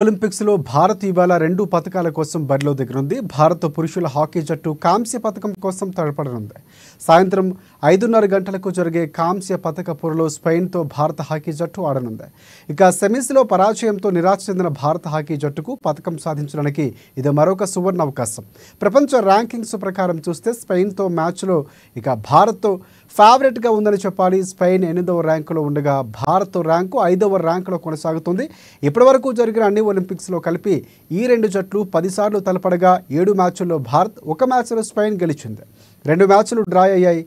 Olympics లో భారత్ ఇవాళ 2 పతకాల కోసం బరిలో దిగనుంది. భారత పురుషుల హాకీ జట్టు కాంస్య పతకం కోసం తలపడనుంది. సాయంత్రం 5:30 గంటలకు జరిగే కాంస్య పతక పోరులో స్పెయిన్తో భారత హాకీ జట్టు ఆడనుంది. ఇక సెమీస్లో పరాజయంతో నిరాశ చెందిన భారత హాకీ జట్టుకు పతకం సాధించడానికి ఇది మరొక సువర్ణ అవకాశం. ప్రపంచ ర్యాంకింగ్స్ ప్రకారం చూస్తే స్పెయిన్తో మ్యాచ్లో ఇక భారత్ ఫేవరెట్గా ఉందని చెప్పాలి. స్పెయిన్ 8వ ర్యాంకులో ఉండగా భారత్ ర్యాంకు 5వ ర్యాంకులో కొనసాగుతుంది. ఇప్పటివరకు జరిగిన అన్ని ఒలింపిక్స్లో కలిపి ఈ రెండు జట్లు 10 సార్లు తలపడగా 7 మ్యాచ్ల్లో భారత్, 1 మ్యాచ్లో స్పెయిన్ గెలిచింది. 2 మ్యాచ్లు డ్రా అయ్యాయి.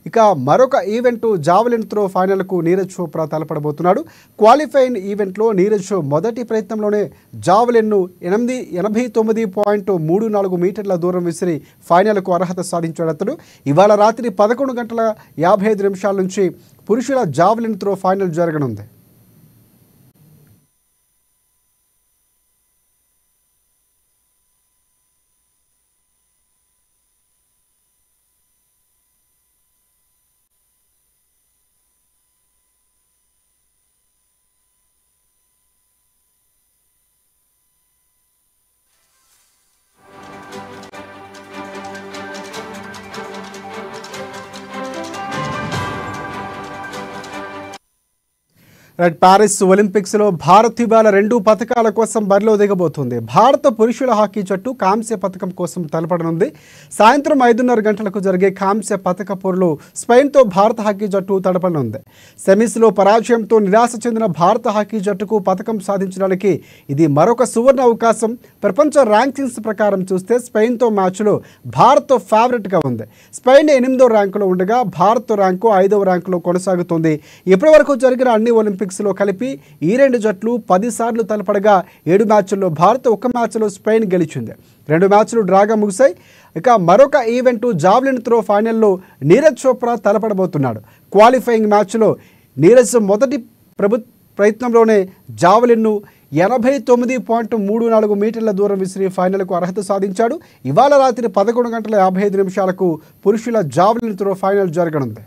ఇక మరొక ఈవెంట్ జావెలిన్ త్రో ఫైనల్కు నీరజ్ చోప్రా తలపడబోతున్నాడు. క్వాలిఫైయింగ్ ఈవెంట్లో నీరజ్ మొదటి ప్రయత్నంలోనే జావెలిన్ను 89.34 మీటర్ల దూరం విసిరి ఫైనల్కు అర్హత సాధించాడు అతడు. ఇవాళ రాత్రి 11:55 నుంచి పురుషుల జావెలిన్ త్రో ఫైనల్ జరగనుంది. ప్యారిస్ ఒలింపిక్స్ లో భారత్ ఇవాళ 2 పతకాల కోసం బరిలో దిగబోతుంది. భారత పురుషుల హాకీ జట్టు కాంస్య పతకం కోసం తలపడనుంది. సాయంత్రం 5:30 గంటలకు జరిగే కాంస్య పతక పోరులో స్పెయిన్తో భారత హాకీ జట్టు తలపడనుంది. సెమీస్లో పరాజయంతో నిరాశ చెందిన భారత హాకీ జట్టుకు పతకం సాధించడానికి ఇది మరొక సువర్ణ అవకాశం. ప్రపంచ ర్యాంకింగ్స్ ప్రకారం చూస్తే స్పెయిన్తో మ్యాచ్లో భారత్ ఫేవరెట్గా ఉంది. స్పెయిన్ 8వ ర్యాంకులో ఉండగా భారత్ ర్యాంకు 5వ ర్యాంకులో కొనసాగుతుంది. ఇప్పటివరకు జరిగిన అన్ని ఒలింపిక్స్లో కలిపి ఈ రెండు జట్లు 10 సార్లు తలపడగా 7 మ్యాచ్ల్లో భారత్, 1 మ్యాచ్లో స్పెయిన్ గెలిచింది. 2 మ్యాచ్లు డ్రాగా ముగిశాయి. ఇక మరొక ఈవెంట్ జావెలిన్ త్రో ఫైనల్లో నీరజ్ చోప్రా తలపడబోతున్నాడు. క్వాలిఫైయింగ్ మ్యాచ్లో నీరజ్ మొదటి ప్రయత్నంలోనే జావెలిన్ను 89.34 మీటర్ల దూరం విసిరి ఫైనల్కు అర్హత సాధించాడు. ఇవాళ రాత్రి 11:55 పురుషుల జావెలిన్ త్రో ఫైనల్ జరగనుంది.